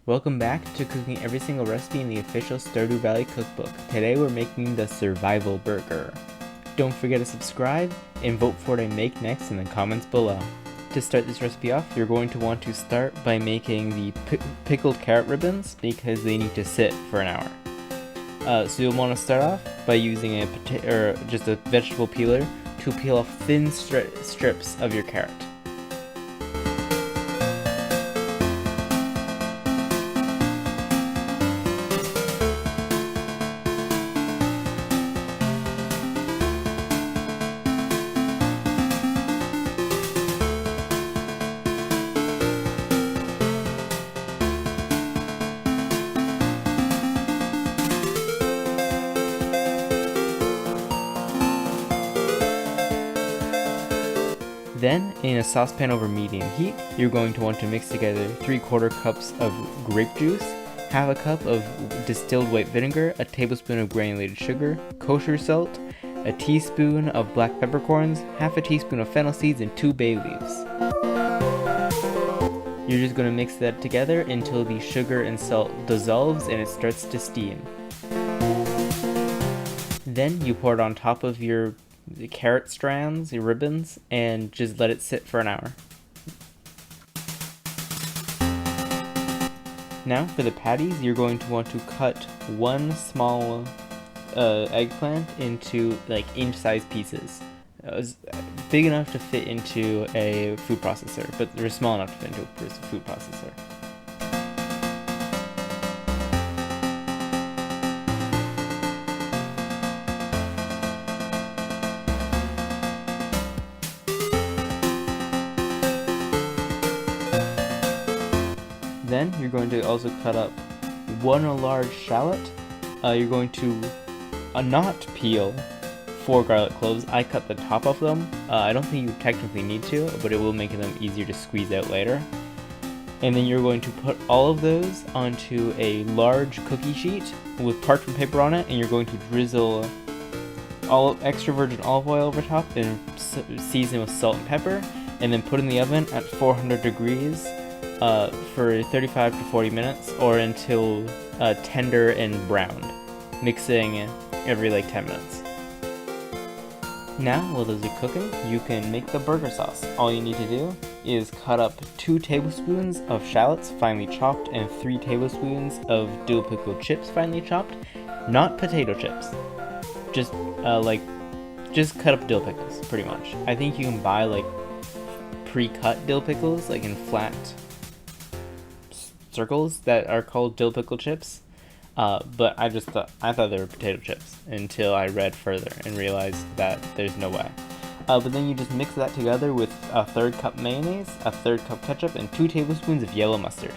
Welcome back to cooking every single recipe in the official Stardew Valley cookbook. Today we're making the survival burger. Don't forget to subscribe and vote for what I make next in the comments below. To start this recipe off, you're going to want to start by making the pickled carrot ribbons because they need to sit for an hour. So you'll want to start off by using just a vegetable peeler to peel off thin strips of your carrot. Then, in a saucepan over medium heat, you're going to want to mix together 3/4 cups of grape juice, half a cup of distilled white vinegar, a tablespoon of granulated sugar, kosher salt, a teaspoon of black peppercorns, half a teaspoon of fennel seeds, and 2 bay leaves. You're just going to mix that together until the sugar and salt dissolves and it starts to steam. Then you pour it on top of your carrot strands, your ribbons, and just let it sit for an hour. Now for the patties, you're going to want to cut one small eggplant into like inch-sized pieces. It was big enough to fit into a food processor, but they're small enough to fit into a food processor. Then you're going to also cut up one large shallot. You're going to not peel 4 garlic cloves. I cut the top off them. I don't think you technically need to, but it will make them easier to squeeze out later. And then you're going to put all of those onto a large cookie sheet with parchment paper on it, and you're going to drizzle all extra virgin olive oil over top and season with salt and pepper, and then put in the oven at 400 degrees for 35 to 40 minutes or until tender and browned, mixing every like 10 minutes. Now, while those are cooking, you can make the burger sauce. All you need to do is cut up 2 tablespoons of shallots finely chopped and 3 tablespoons of dill pickle chips finely chopped, not potato chips. Just cut up dill pickles, pretty much. I think you can buy like pre-cut dill pickles, like in flat circles that are called dill pickle chips, but I thought they were potato chips until I read further and realized that there's no way. But then you just mix that together with a 1/3 cup mayonnaise, a 1/3 cup ketchup, and 2 tablespoons of yellow mustard.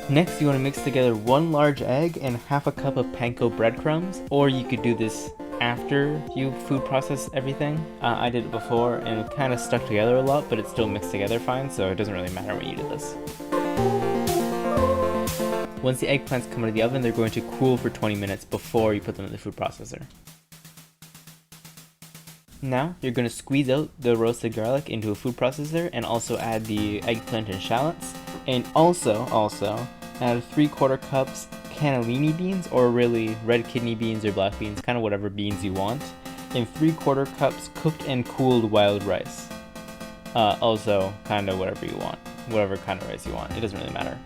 Next, you want to mix together 1 large egg and half a cup of panko breadcrumbs, or you could do this after you food process everything. I did it before and it kind of stuck together a lot, but it still mixed together fine, so it doesn't really matter when you do this. Once the eggplants come out of the oven, they're going to cool for 20 minutes before you put them in the food processor. Now, you're going to squeeze out the roasted garlic into a food processor and also add the eggplant and shallots, and also add 3/4 cups cannellini beans, or really red kidney beans or black beans, kind of whatever beans you want, and 3/4 cups cooked and cooled wild rice. Also kind of whatever you want. whatever kind of rice you want. It doesn't really matter.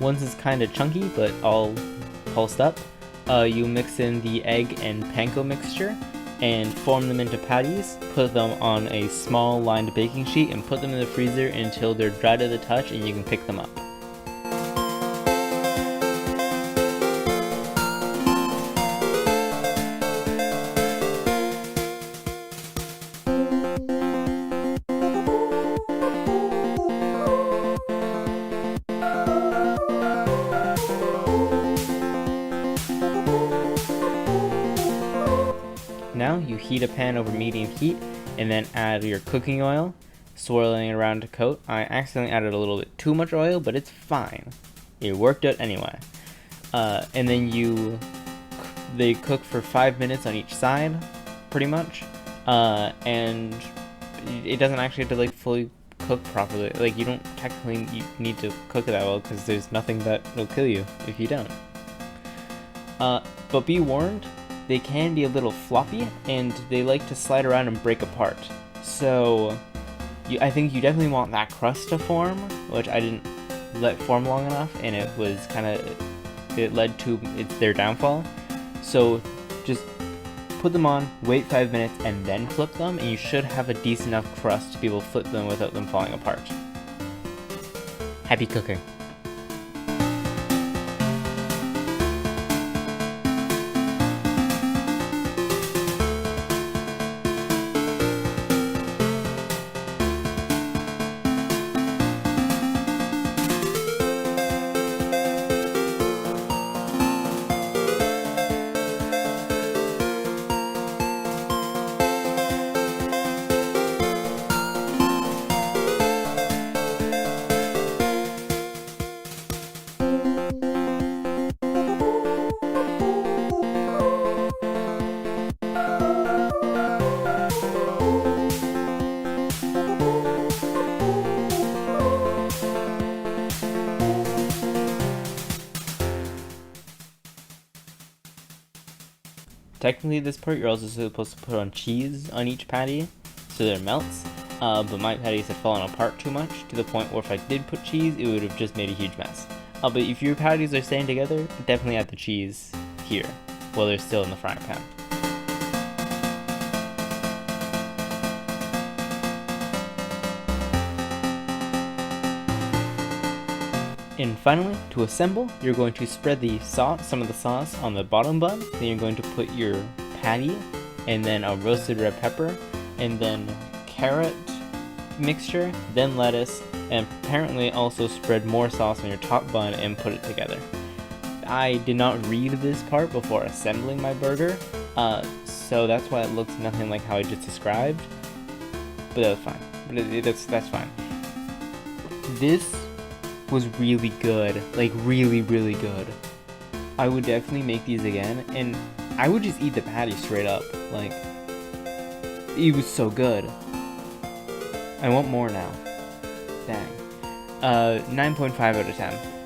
Once it's kind of chunky but all pulsed up, you mix in the egg and panko mixture and form them into patties, put them on a small lined baking sheet and put them in the freezer until they're dry to the touch and you can pick them up. Now you heat a pan over medium heat and then add your cooking oil, swirling it around to coat. I accidentally added a little bit too much oil, but it's fine. It worked out anyway. And then they cook for 5 minutes on each side, pretty much. And it doesn't actually have to like fully cook properly. Like you don't technically need to cook it that well because there's nothing that will kill you if you don't. But be warned, they can be a little floppy and they like to slide around and break apart. So I think you definitely want that crust to form, which I didn't let form long enough, and it led to their downfall. So just put them on, wait 5 minutes, and then flip them, and you should have a decent enough crust to be able to flip them without them falling apart. Happy cooking. Technically this part you're also supposed to put on cheese on each patty so that it melts, but my patties had fallen apart too much to the point where if I did put cheese it would have just made a huge mess. But if your patties are staying together, definitely add the cheese here while they're still in the frying pan. And finally, to assemble, you're going to spread some of the sauce on the bottom bun, then you're going to put your patty, and then a roasted red pepper, and then carrot mixture, then lettuce, and apparently also spread more sauce on your top bun and put it together. I did not read this part before assembling my burger, so that's why it looks nothing like how I just described, but that was fine. That's fine. This was really good, like really good. I would definitely make these again, and I would just eat the patty straight up. Like, it was so good. I want more now. Dang. 9.5 out of 10.